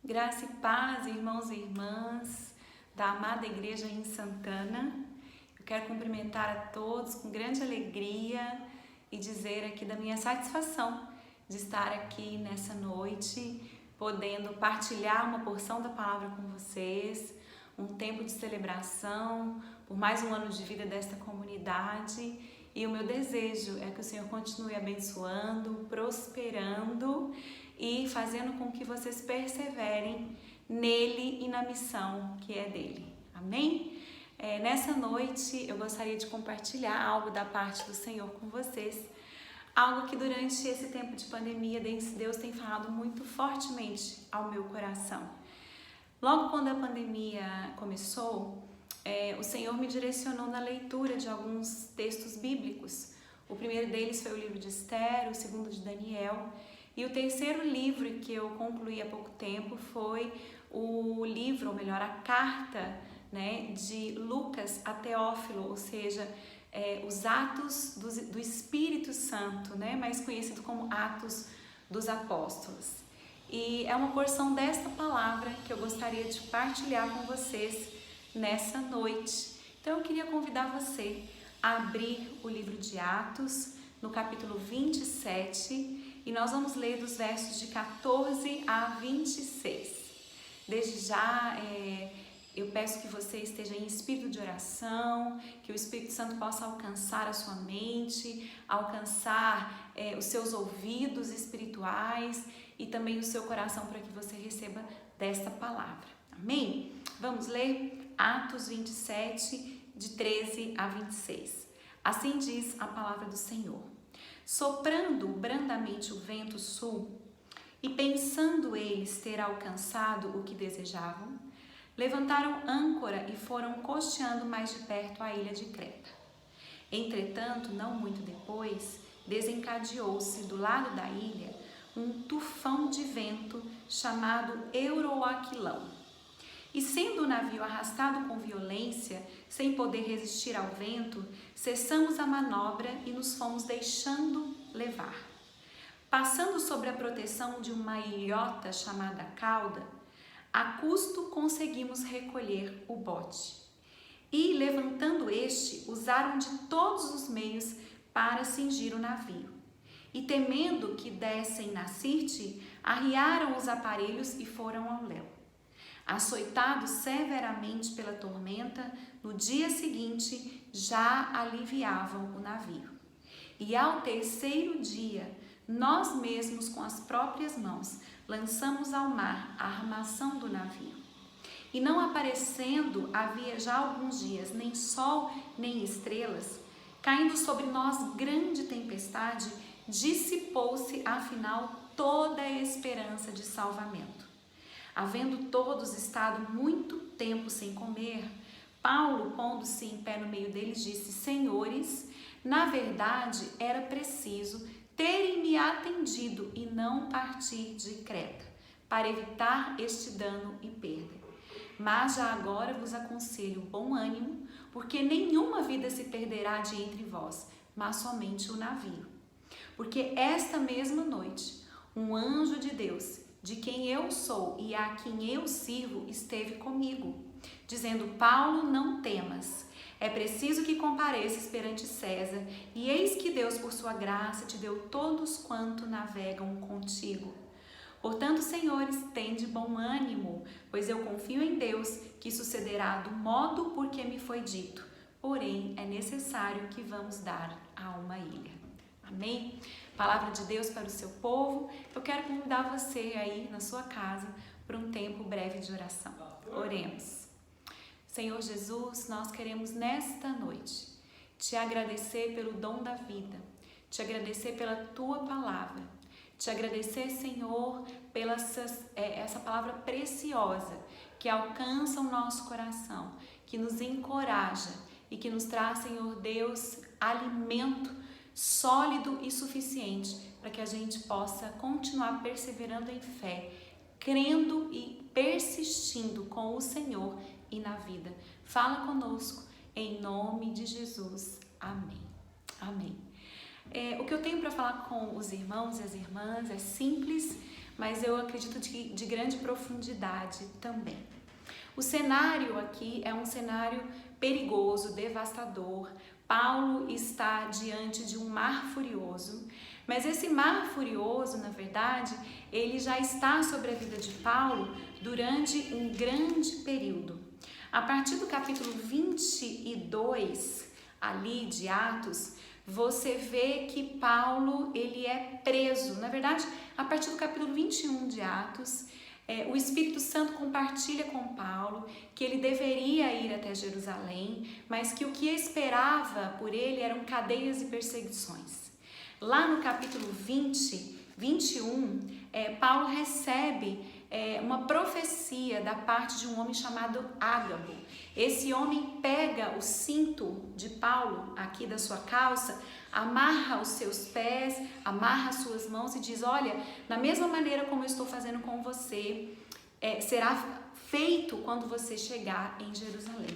Graça e paz, irmãos e irmãs da amada igreja em Santana. Eu quero cumprimentar a todos com grande alegria e dizer aqui da minha satisfação de estar aqui nessa noite, podendo partilhar uma porção da palavra com vocês, um tempo de celebração, por mais um ano de vida desta comunidade. E o meu desejo é que o Senhor continue abençoando, prosperando e fazendo com que vocês perseverem nele e na missão que é dele. Amém? Nessa noite eu gostaria de compartilhar algo da parte do Senhor com vocês. Algo que durante esse tempo de pandemia Deus tem falado muito fortemente ao meu coração. Logo quando a pandemia começou, o Senhor me direcionou na leitura de alguns textos bíblicos. O primeiro deles foi o livro de Esther, o segundo de Daniel, e o terceiro livro que eu concluí há pouco tempo foi o livro, ou melhor, a carta, de Lucas a Teófilo, ou seja, os Atos do Espírito Santo, mais conhecido como Atos dos Apóstolos. E é uma porção desta palavra que eu gostaria de partilhar com vocês nessa noite. Então eu queria convidar você a abrir o livro de Atos, no capítulo 27, e nós vamos ler dos versos de 14 a 26. Desde já, eu peço que você esteja em espírito de oração, que o Espírito Santo possa alcançar a sua mente, alcançar os seus ouvidos espirituais e também o seu coração para que você receba desta palavra. Amém? Vamos ler Atos 27, de 13 a 26. Assim diz a palavra do Senhor. Soprando brandamente o vento sul, e pensando eles ter alcançado o que desejavam, levantaram âncora e foram costeando mais de perto a ilha de Creta. Entretanto, não muito depois, desencadeou-se do lado da ilha um tufão de vento chamado Euroaquilão. E sendo o navio arrastado com violência, sem poder resistir ao vento, cessamos a manobra e nos fomos deixando levar. Passando sobre a proteção de uma ilhota chamada Cauda, a custo conseguimos recolher o bote. E, levantando este, usaram de todos os meios para cingir o navio. E, temendo que dessem na Sirte, arriaram os aparelhos e foram ao léu. Açoitados severamente pela tormenta, no dia seguinte já aliviavam o navio. E ao terceiro dia, nós mesmos com as próprias mãos lançamos ao mar a armação do navio. E não aparecendo havia já alguns dias nem sol nem estrelas, caindo sobre nós grande tempestade, dissipou-se afinal toda a esperança de salvamento. Havendo todos estado muito tempo sem comer, Paulo, pondo-se em pé no meio deles, disse: Senhores, na verdade era preciso terem me atendido e não partir de Creta, para evitar este dano e perda. Mas já agora vos aconselho bom ânimo, porque nenhuma vida se perderá de entre vós, mas somente o navio. Porque esta mesma noite, um anjo de Deus, de quem eu sou e a quem eu sirvo, esteve comigo, dizendo: Paulo, não temas, é preciso que compareças perante César, e eis que Deus, por sua graça, te deu todos quanto navegam contigo. Portanto, senhores, tende bom ânimo, pois eu confio em Deus, que sucederá do modo por que me foi dito. Porém, é necessário que vamos dar a uma ilha. Amém? Palavra de Deus para o seu povo. Eu quero convidar você aí na sua casa para um tempo breve de oração. Oremos. Senhor Jesus, nós queremos nesta noite te agradecer pelo dom da vida, te agradecer pela tua palavra, te agradecer, Senhor, pela essa palavra preciosa que alcança o nosso coração, que nos encoraja e que nos traz, Senhor Deus, alimento sólido e suficiente para que a gente possa continuar perseverando em fé, crendo e persistindo com o Senhor e na vida. Fala conosco, em nome de Jesus. Amém. Amém. O que eu tenho para falar com os irmãos e as irmãs é simples, mas eu acredito de grande profundidade também. O cenário aqui é um cenário perigoso, devastador. Paulo está diante de um mar furioso, mas esse mar furioso, na verdade, ele já está sobre a vida de Paulo durante um grande período. A partir do capítulo 22, ali de Atos, você vê que Paulo ele é preso. Na verdade, a partir do capítulo 21 de Atos, o Espírito Santo compartilha com Paulo que ele deveria ir até Jerusalém, mas que o que esperava por ele eram cadeias e perseguições. Lá no capítulo 21, Paulo recebe uma profecia da parte de um homem chamado Ágabo. Esse homem pega o cinto de Paulo aqui da sua calça, amarra os seus pés, amarra as suas mãos e diz: olha, da mesma maneira como eu estou fazendo com você, será feito quando você chegar em Jerusalém.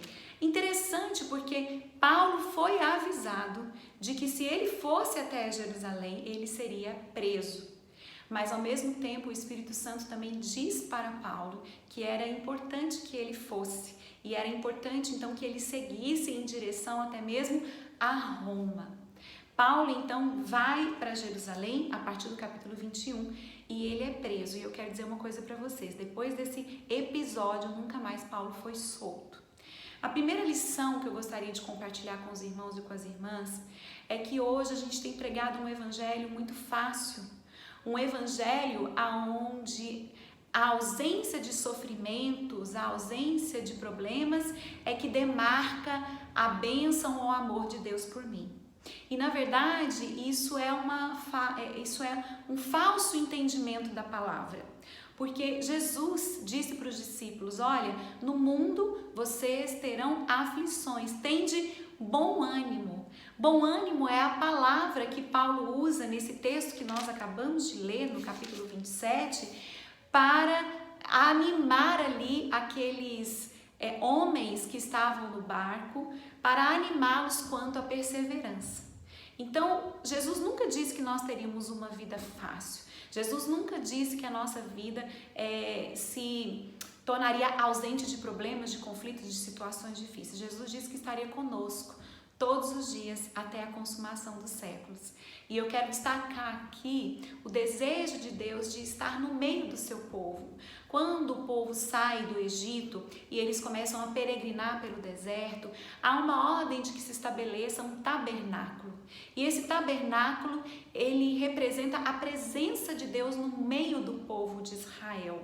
Interessante, porque Paulo foi avisado de que se ele fosse até Jerusalém, ele seria preso. Mas ao mesmo tempo o Espírito Santo também diz para Paulo que era importante que ele fosse, e era importante então que ele seguisse em direção até mesmo a Roma. Paulo então vai para Jerusalém a partir do capítulo 21 e ele é preso. E eu quero dizer uma coisa para vocês: depois desse episódio, nunca mais Paulo foi solto. A primeira lição que eu gostaria de compartilhar com os irmãos e com as irmãs é que hoje a gente tem pregado um evangelho muito fácil, um evangelho onde a ausência de sofrimentos, a ausência de problemas é que demarca a bênção ou o amor de Deus por mim. E na verdade isso é um falso entendimento da palavra. Porque Jesus disse para os discípulos: olha, no mundo vocês terão aflições, tende bom ânimo. Bom ânimo é a palavra que Paulo usa nesse texto que nós acabamos de ler, no capítulo 27, para animar ali aqueles homens que estavam no barco, para animá-los quanto à perseverança. Então, Jesus nunca disse que nós teríamos uma vida fácil. Jesus nunca disse que a nossa vida se tornaria ausente de problemas, de conflitos, de situações difíceis. Jesus disse que estaria conosco todos os dias até a consumação dos séculos. E eu quero destacar aqui o desejo de Deus de estar no meio do seu povo. Quando o povo sai do Egito e eles começam a peregrinar pelo deserto, há uma ordem de que se estabeleça um tabernáculo. E esse tabernáculo, ele representa a presença de Deus no meio do povo de Israel.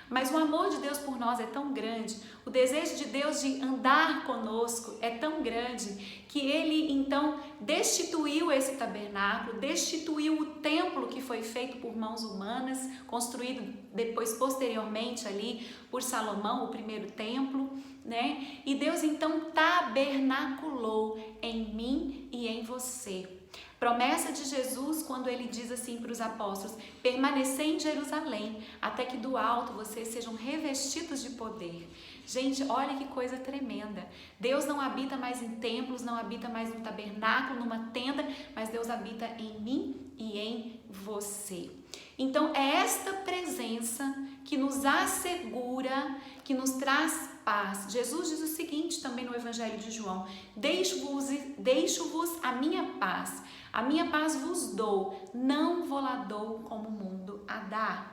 Mas o amor de Deus por nós é tão grande, o desejo de Deus de andar conosco é tão grande, que ele então destituiu esse tabernáculo, destituiu o templo que foi feito por mãos humanas, construído depois posteriormente ali por Salomão, o primeiro templo, né? E Deus então tabernaculou em mim e em você. Promessa de Jesus quando ele diz assim para os apóstolos: permanecei em Jerusalém, até que do alto vocês sejam revestidos de poder. Gente, olha que coisa tremenda. Deus não habita mais em templos, não habita mais no tabernáculo, numa tenda, mas Deus habita em mim e em você. Então é esta presença que nos assegura, que nos traz paz. Jesus diz o seguinte também no Evangelho de João: deixo-vos a minha paz vos dou, não vou lá dou como o mundo a dá.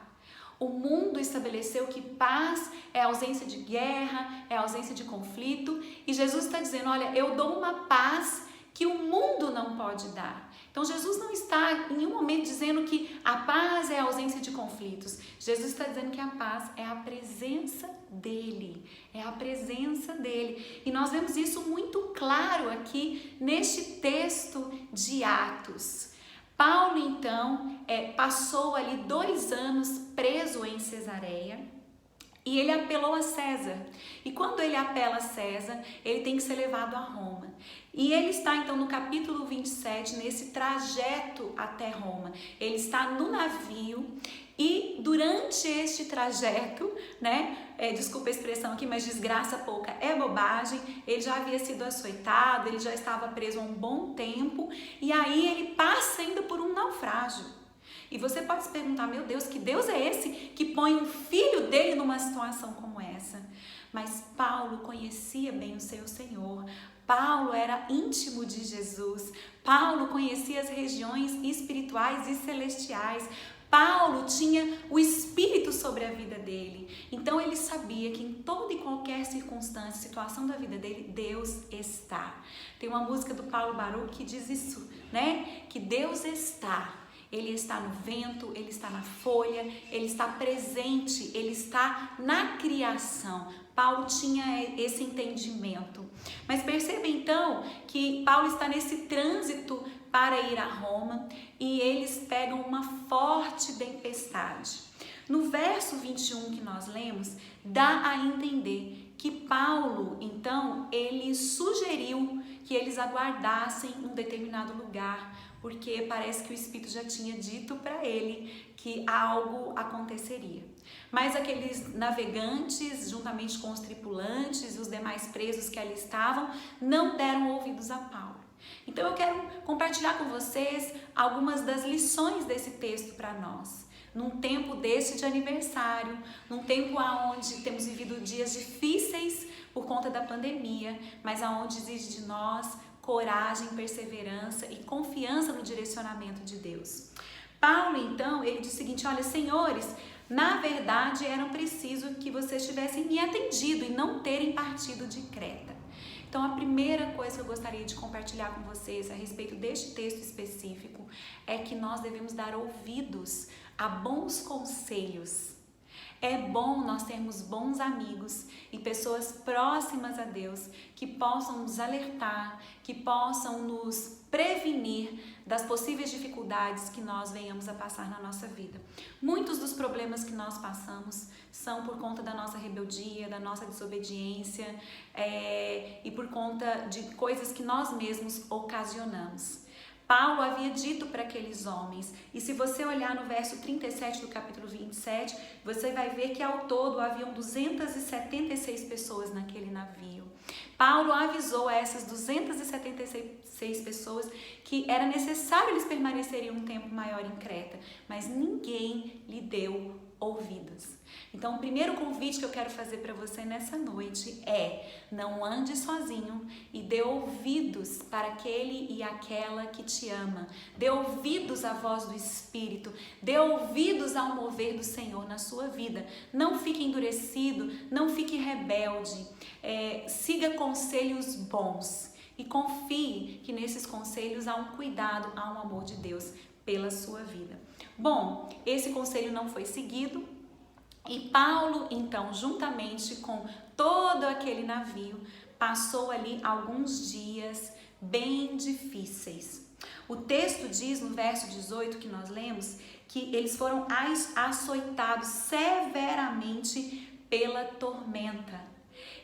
O mundo estabeleceu que paz é ausência de guerra, é ausência de conflito, e Jesus está dizendo: olha, eu dou uma paz que o mundo não pode dar. Então Jesus não está em nenhum momento dizendo que a paz é a ausência de conflitos. Jesus está dizendo que a paz é a presença dele, é a presença dele. E nós vemos isso muito claro aqui neste texto de Atos. Paulo então passou ali 2 anos preso em Cesareia. E ele apelou a César. E quando ele apela a César, ele tem que ser levado a Roma. E ele está então no capítulo 27, nesse trajeto até Roma. Ele está no navio e durante este trajeto, desculpa a expressão aqui, mas desgraça pouca é bobagem, ele já havia sido açoitado, ele já estava preso há um bom tempo e aí ele passa ainda por um naufrágio. E você pode se perguntar, meu Deus, que Deus é esse que põe um filho dele numa situação como essa? Mas Paulo conhecia bem o seu Senhor. Paulo era íntimo de Jesus. Paulo conhecia as regiões espirituais e celestiais. Paulo tinha o Espírito sobre a vida dele. Então ele sabia que em toda e qualquer circunstância, situação da vida dele, Deus está. Tem uma música do Paulo Baruch que diz isso, né? Que Deus está. Ele está no vento, ele está na folha, ele está presente, ele está na criação. Paulo tinha esse entendimento. Mas perceba então que Paulo está nesse trânsito para ir a Roma e eles pegam uma forte tempestade. No verso 21 que nós lemos, dá a entender que Paulo, então, ele sugeriu que eles aguardassem um determinado lugar, porque parece que o Espírito já tinha dito para ele que algo aconteceria. Mas aqueles navegantes, juntamente com os tripulantes e os demais presos que ali estavam, não deram ouvidos a Paulo. Então eu quero compartilhar com vocês algumas das lições desse texto para nós. Num tempo desse de aniversário, num tempo onde temos vivido dias difíceis por conta da pandemia, mas aonde exige de nós coragem, perseverança e confiança no direcionamento de Deus. Paulo, então, ele diz o seguinte: olha, senhores, na verdade era preciso que vocês tivessem me atendido e não terem partido de Creta. Então, a primeira coisa que eu gostaria de compartilhar com vocês a respeito deste texto específico é que nós devemos dar ouvidos a bons conselhos. É bom nós termos bons amigos e pessoas próximas a Deus que possam nos alertar, que possam nos prevenir das possíveis dificuldades que nós venhamos a passar na nossa vida. Muitos dos problemas que nós passamos são por conta da nossa rebeldia, da nossa desobediência e por conta de coisas que nós mesmos ocasionamos. Paulo havia dito para aqueles homens, e se você olhar no verso 37 do capítulo 27, você vai ver que ao todo haviam 276 pessoas naquele navio. Paulo avisou a essas 276 pessoas que era necessário eles permanecerem um tempo maior em Creta, mas ninguém lhe deu ouvidos. Então, o primeiro convite que eu quero fazer para você nessa noite é: não ande sozinho e dê ouvidos para aquele e aquela que te ama. Dê ouvidos à voz do Espírito, dê ouvidos ao mover do Senhor na sua vida. Não fique endurecido, não fique rebelde. Siga conselhos bons e confie que nesses conselhos há um cuidado, há um amor de Deus pela sua vida. Bom, esse conselho não foi seguido e Paulo, então, juntamente com todo aquele navio, passou ali alguns dias bem difíceis. O texto diz no verso 18 que nós lemos que eles foram açoitados severamente pela tormenta.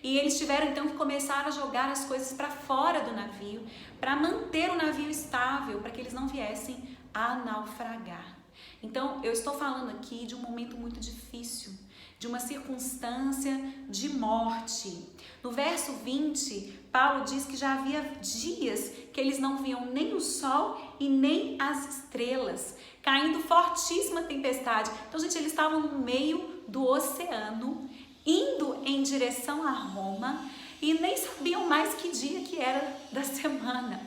E eles tiveram então que começar a jogar as coisas para fora do navio, para manter o navio estável, para que eles não viessem a naufragar. Então, eu estou falando aqui de um momento muito difícil, de uma circunstância de morte. No verso 20, Paulo diz que já havia dias que eles não viam nem o sol e nem as estrelas, caindo fortíssima tempestade. Então, gente, eles estavam no meio do oceano, indo em direção a Roma e nem sabiam mais que dia que era da semana.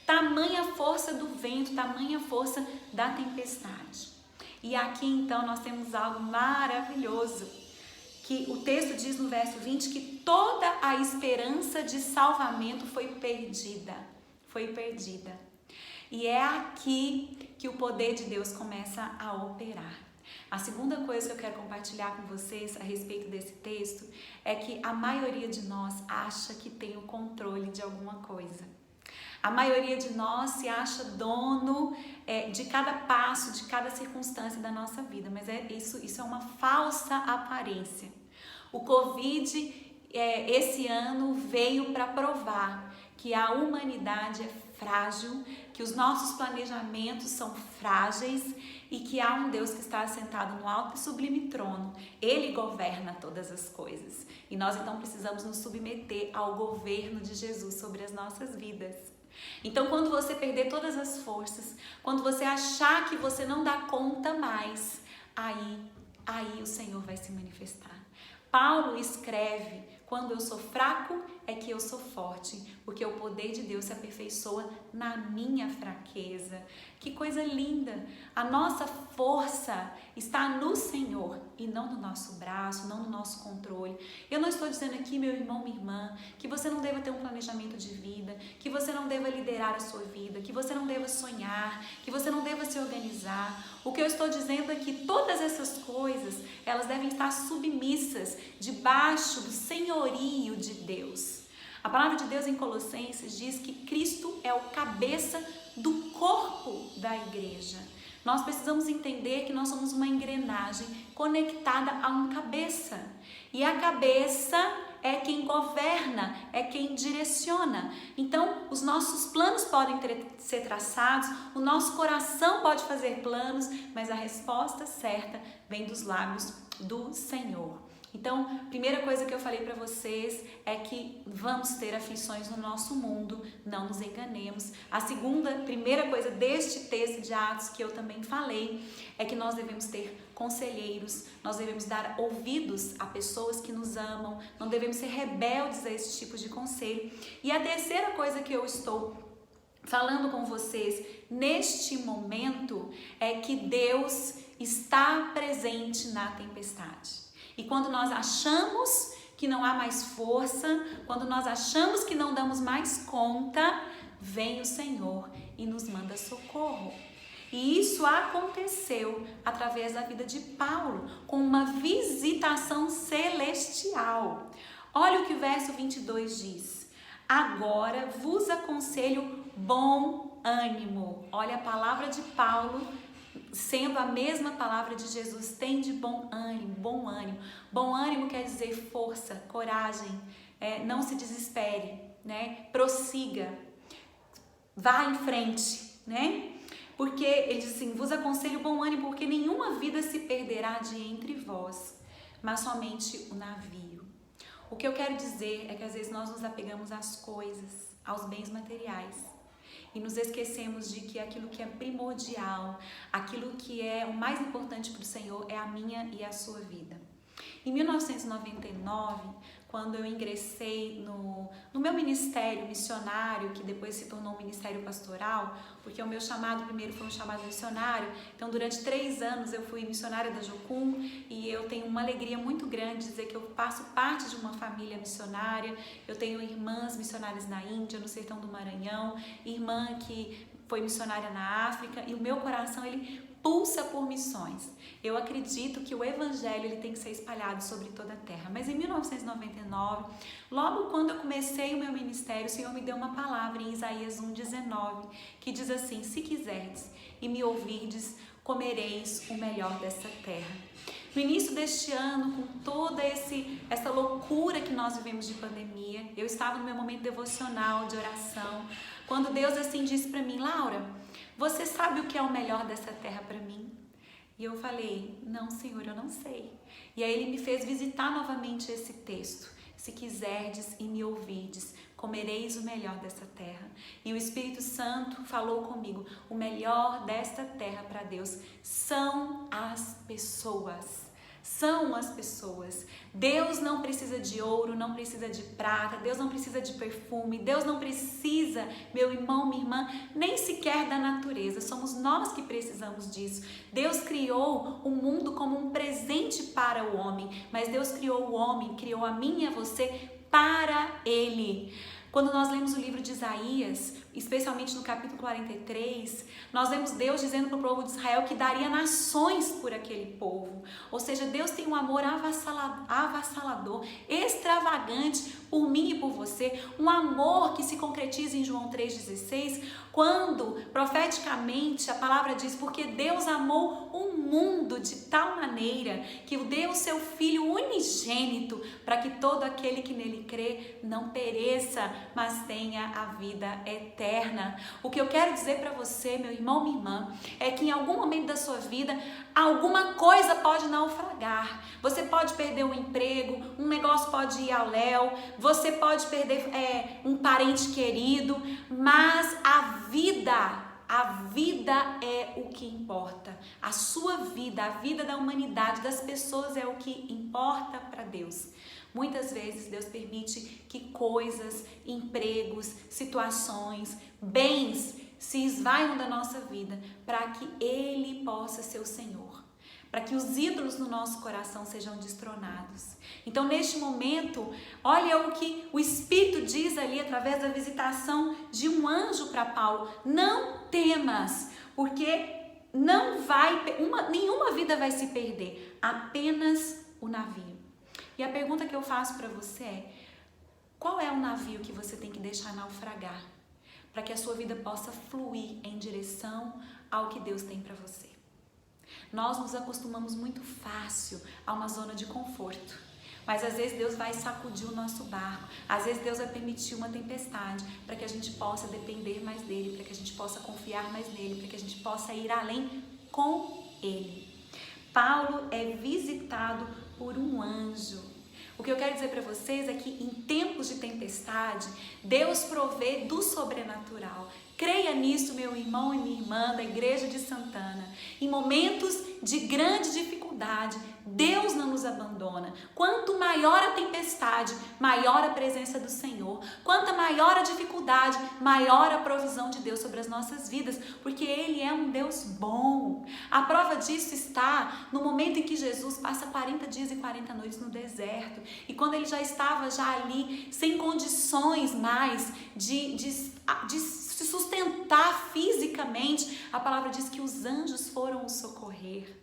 Tamanha força do vento, tamanha força da tempestade. E aqui então nós temos algo maravilhoso, que o texto diz no verso 20 que toda a esperança de salvamento foi perdida. E é aqui que o poder de Deus começa a operar. A segunda coisa que eu quero compartilhar com vocês a respeito desse texto é que a maioria de nós acha que tem o controle de alguma coisa. A maioria de nós se acha dono de cada passo, de cada circunstância da nossa vida, mas isso é uma falsa aparência. O Covid, esse ano, veio para provar que a humanidade é frágil, que os nossos planejamentos são frágeis e que há um Deus que está assentado no alto e sublime trono. Ele governa todas as coisas. E nós então precisamos nos submeter ao governo de Jesus sobre as nossas vidas. Então, quando você perder todas as forças, quando você achar que você não dá conta mais, aí o Senhor vai se manifestar. Paulo escreve: quando eu sou fraco, é que eu sou forte, porque o poder de Deus se aperfeiçoa na minha fraqueza. Que coisa linda! A nossa força está no Senhor e não no nosso braço, não no nosso controle. Eu não estou dizendo aqui, meu irmão, minha irmã, que você não deva ter um planejamento de vida, que você não deva liderar a sua vida, que você não deva sonhar, que você não deva se organizar. O que eu estou dizendo é que todas essas coisas, elas devem estar submissas debaixo do senhorio de Deus. A palavra de Deus em Colossenses diz que Cristo é o cabeça do corpo da igreja. Nós precisamos entender que nós somos uma engrenagem conectada a um cabeça. E a cabeça é quem governa, é quem direciona. Então, os nossos planos podem ser traçados, o nosso coração pode fazer planos, mas a resposta certa vem dos lábios do Senhor. Então, primeira coisa que eu falei para vocês é que vamos ter aflições no nosso mundo, não nos enganemos. A primeira coisa deste texto de Atos que eu também falei é que nós devemos ter conselheiros, nós devemos dar ouvidos a pessoas que nos amam, não devemos ser rebeldes a esse tipo de conselho. E a terceira coisa que eu estou falando com vocês neste momento é que Deus está presente na tempestade. E quando nós achamos que não há mais força, quando nós achamos que não damos mais conta, vem o Senhor e nos manda socorro. E isso aconteceu através da vida de Paulo, com uma visitação celestial. Olha o que o verso 22 diz: agora vos aconselho bom ânimo. Olha a palavra de Paulo sendo a mesma palavra de Jesus, tem de bom ânimo, bom ânimo. Bom ânimo quer dizer força, coragem, não se desespere, né? Prossiga, vá em frente, né? Porque ele diz assim: vos aconselho bom ânimo, porque nenhuma vida se perderá de entre vós, mas somente o navio. O que eu quero dizer é que às vezes nós nos apegamos às coisas, aos bens materiais, e nos esquecemos de que aquilo que é primordial, aquilo que é o mais importante para o Senhor é a minha e a sua vida. Em 1999, quando eu ingressei no meu ministério missionário, que depois se tornou um ministério pastoral, porque o meu chamado primeiro foi um chamado missionário, então durante 3 anos eu fui missionária da Jocum, e eu tenho uma alegria muito grande de dizer que eu faço parte de uma família missionária. Eu tenho irmãs missionárias na Índia, no sertão do Maranhão, irmã que foi missionária na África, e o meu coração ele pulsa por missões. Eu acredito que o evangelho ele tem que ser espalhado sobre toda a terra. Mas em 1999, logo quando eu comecei o meu ministério, o Senhor me deu uma palavra em Isaías 1:19, que diz assim: se quiserdes e me ouvirdes, comereis o melhor dessa terra. No início deste ano, com toda essa loucura que nós vivemos de pandemia, eu estava no meu momento devocional de oração, quando Deus assim disse para mim: Laura, você sabe o que é o melhor dessa terra para mim? E eu falei: não, Senhor, eu não sei. E aí ele me fez visitar novamente esse texto: se quiserdes e me ouvirdes, comereis o melhor dessa terra. E o Espírito Santo falou comigo: o melhor desta terra para Deus são as pessoas. São as pessoas. Deus não precisa de ouro, não precisa de prata, Deus não precisa de perfume, Deus não precisa, meu irmão, minha irmã, nem sequer da natureza. Somos nós que precisamos disso. Deus criou o mundo como um presente para o homem, mas Deus criou o homem, criou a mim e a você para Ele. Quando nós lemos o livro de Isaías, especialmente no capítulo 43, nós vemos Deus dizendo para o povo de Israel que daria nações por aquele povo. Ou seja, Deus tem um amor avassalador, extravagante por mim e por você. Um amor que se concretiza em João 3,16, quando profeticamente a palavra diz: porque Deus amou o mundo de tal maneira que deu o seu Filho unigênito, para que todo aquele que nele crê não pereça, mas tenha a vida eterna. eterna. O que eu quero dizer para você, meu irmão, minha irmã, é que em algum momento da sua vida, alguma coisa pode naufragar. Você pode perder um emprego, um negócio pode ir ao léu, você pode perder um parente querido, mas a vida é o que importa. A sua vida, a vida da humanidade, das pessoas é o que importa para Deus. Muitas vezes Deus permite que coisas, empregos, situações, bens se esvaiam da nossa vida para que Ele possa ser o Senhor, para que os ídolos no nosso coração sejam destronados. Então, neste momento, olha o que o Espírito diz ali através da visitação de um anjo para Paulo: não temas, porque nenhuma vida vai se perder, apenas o navio. E a pergunta que eu faço para você é: qual é o navio que você tem que deixar naufragar para que a sua vida possa fluir em direção ao que Deus tem para você? Nós nos acostumamos muito fácil a uma zona de conforto, mas às vezes Deus vai sacudir o nosso barco, às vezes Deus vai permitir uma tempestade para que a gente possa depender mais dele, para que a gente possa confiar mais nele, para que a gente possa ir além com ele. Paulo é visitado por um anjo. O que eu quero dizer para vocês é que em tempos de tempestade, Deus provê do sobrenatural. Creia nisso, meu irmão e minha irmã da Igreja de Santana. Em momentos de grande dificuldade, Deus não nos abandona. Quanto maior a tempestade, maior a presença do Senhor. Quanto maior a dificuldade, maior a provisão de Deus sobre as nossas vidas, porque Ele é um Deus bom. A prova disso está no momento em que Jesus passa 40 dias e 40 noites no deserto. E quando Ele já estava ali, sem condições mais de se sustentar fisicamente, a palavra diz que os anjos foram o socorrer.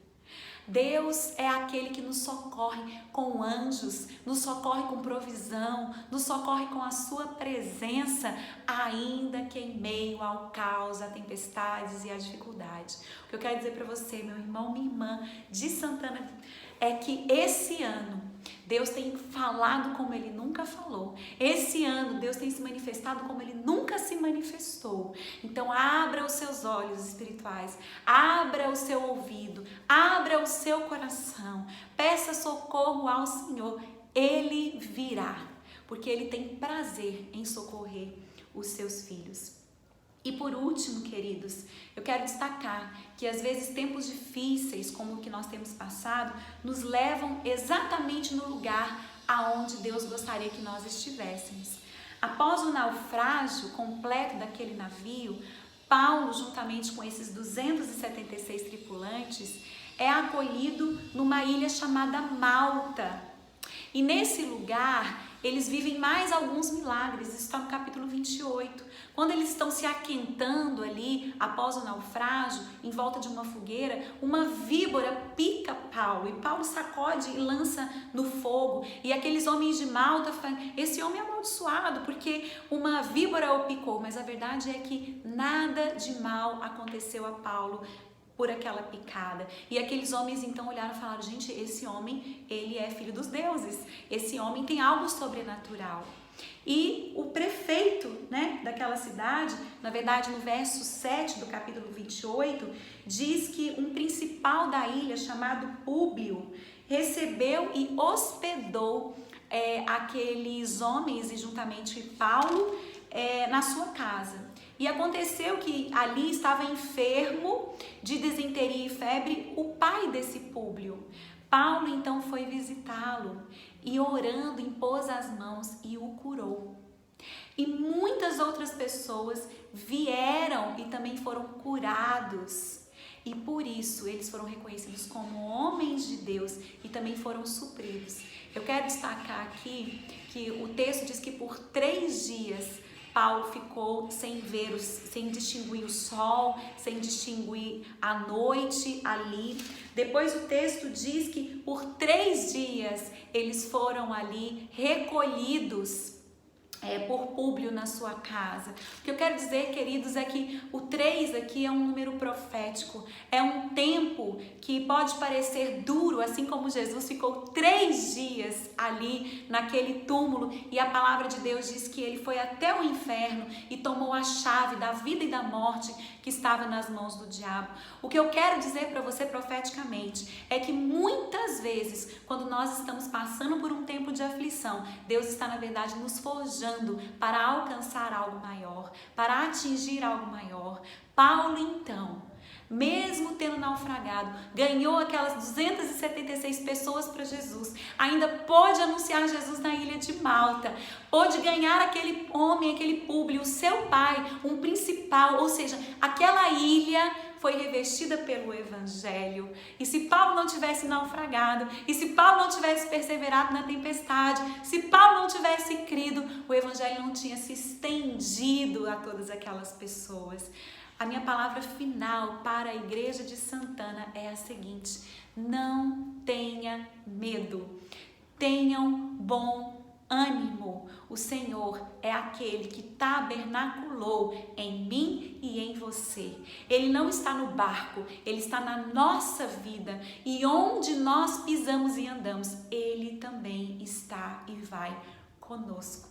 Deus é aquele que nos socorre com anjos, nos socorre com provisão, nos socorre com a sua presença, ainda que em meio ao caos, a tempestades e a dificuldade. O que eu quero dizer para você, meu irmão, minha irmã de Santana, é que esse ano Deus tem falado como Ele nunca falou. Esse ano Deus tem se manifestado como Ele nunca se manifestou. Então abra os seus olhos espirituais, abra o seu ouvido, abra o seu coração, peça socorro ao Senhor. Ele virá, porque Ele tem prazer em socorrer os seus filhos. E por último, queridos, eu quero destacar que às vezes tempos difíceis, como o que nós temos passado, nos levam exatamente no lugar aonde Deus gostaria que nós estivéssemos. Após o naufrágio completo daquele navio, Paulo, juntamente com esses 276 tripulantes, é acolhido numa ilha chamada Malta. E nesse lugar, eles vivem mais alguns milagres. Isso está no capítulo 28. Quando eles estão se aquentando ali, após o naufrágio, em volta de uma fogueira, uma víbora pica Paulo. E Paulo sacode e lança no fogo. E aqueles homens de Malta falam: esse homem é amaldiçoado porque uma víbora o picou. Mas a verdade é que nada de mal aconteceu a Paulo por aquela picada. E aqueles homens então olharam e falaram: gente, esse homem, ele é filho dos deuses, esse homem tem algo sobrenatural. E o prefeito, daquela cidade, na verdade no verso 7 do capítulo 28, diz que um principal da ilha chamado Públio recebeu e hospedou aqueles homens e juntamente Paulo na sua casa. E aconteceu que ali estava enfermo de desinteria e febre o pai desse Públio. Paulo então foi visitá-lo e orando impôs as mãos e o curou. E muitas outras pessoas vieram e também foram curados. E por isso eles foram reconhecidos como homens de Deus e também foram supridos. Eu quero destacar aqui que o texto diz que por 3 dias Paulo ficou sem distinguir o sol, sem distinguir a noite ali. Depois o texto diz que por 3 dias eles foram ali recolhidos por Públio na sua casa. O que eu quero dizer, queridos, é que o 3 aqui é um número profético, é um tempo que pode parecer duro, assim como Jesus ficou 3 dias ali naquele túmulo e a palavra de Deus diz que ele foi até o inferno e tomou a chave da vida e da morte que estava nas mãos do diabo. O que eu quero dizer para você profeticamente é que muitas vezes, quando nós estamos passando por um tempo de aflição, Deus está, na verdade, nos forjando para alcançar algo maior, para atingir algo maior. Paulo, então, mesmo tendo naufragado, ganhou aquelas 276 pessoas para Jesus, ainda pôde anunciar Jesus na ilha de Malta, pôde ganhar aquele homem, aquele Públio, o seu pai, um principal, ou seja, aquela ilha foi revestida pelo Evangelho. E se Paulo não tivesse naufragado, e se Paulo não tivesse perseverado na tempestade, se Paulo não tivesse crido, o Evangelho não tinha se estendido a todas aquelas pessoas. A minha palavra final para a igreja de Santana é a seguinte: não tenha medo, tenham bom ânimo. O Senhor é aquele que tabernaculou em mim e em você. Ele não está no barco, ele está na nossa vida. E onde nós pisamos e andamos, ele também está e vai conosco.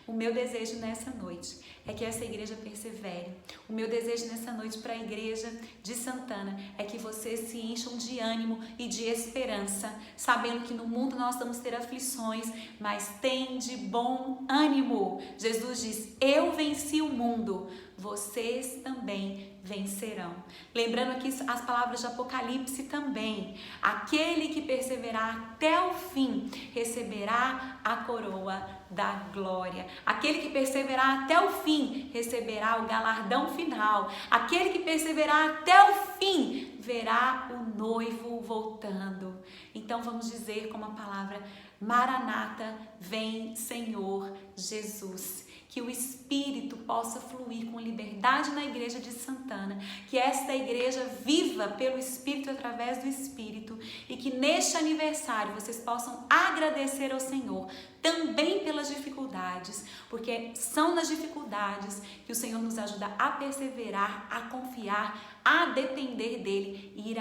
O meu desejo nessa noite é que essa igreja persevere. O meu desejo nessa noite para a igreja de Santana é que vocês se encham de ânimo e de esperança, sabendo que no mundo nós vamos ter aflições, mas tem de bom ânimo. Jesus diz: eu venci o mundo, vocês também vencerão. Lembrando aqui as palavras de Apocalipse também: aquele que perseverar até o fim receberá a coroa da glória. Aquele que perseverar até o fim receberá o galardão final. Aquele que perseverar até o fim verá o noivo voltando. Então vamos dizer como a palavra: Maranata, vem Senhor Jesus. Que o Espírito possa fluir com liberdade na igreja de Santana, que esta igreja viva pelo Espírito através do Espírito e que neste aniversário vocês possam agradecer ao Senhor também pelas dificuldades, porque são nas dificuldades que o Senhor nos ajuda a perseverar, a confiar, a depender dele e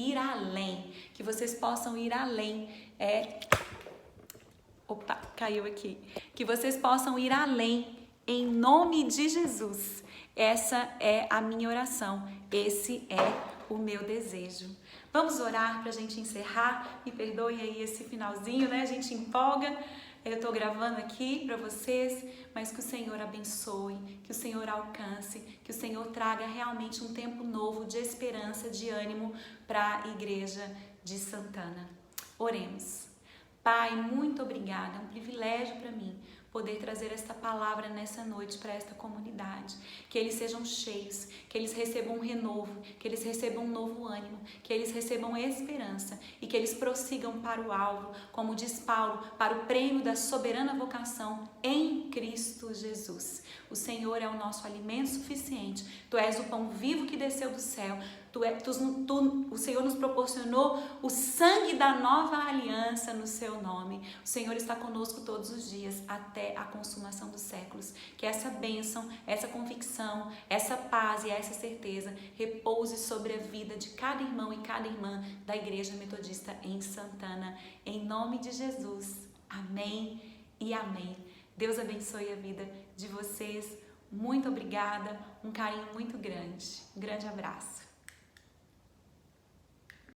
ir além, que vocês possam ir além. Opa, caiu aqui. Que vocês possam ir além, em nome de Jesus. Essa é a minha oração, esse é o meu desejo. Vamos orar para a gente encerrar. Me perdoe aí esse finalzinho, né? A gente empolga. Eu estou gravando aqui para vocês, mas que o Senhor abençoe, que o Senhor alcance, que o Senhor traga realmente um tempo novo de esperança, de ânimo para a igreja de Santana. Oremos. Pai, muito obrigada, é um privilégio para mim poder trazer esta palavra nessa noite para esta comunidade. Que eles sejam cheios, que eles recebam um renovo, que eles recebam um novo ânimo, que eles recebam esperança e que eles prossigam para o alvo, como diz Paulo, para o prêmio da soberana vocação em Cristo Jesus. O Senhor é o nosso alimento suficiente, Tu és o pão vivo que desceu do céu, o Senhor nos proporcionou o sangue da nova aliança no Seu nome. O Senhor está conosco todos os dias até a consumação dos séculos. Que essa bênção, essa convicção, essa paz e essa certeza repouse sobre a vida de cada irmão e cada irmã da Igreja Metodista em Santana. Em nome de Jesus. Amém e amém. Deus abençoe a vida de vocês. Muito obrigada. Um carinho muito grande. Um grande abraço.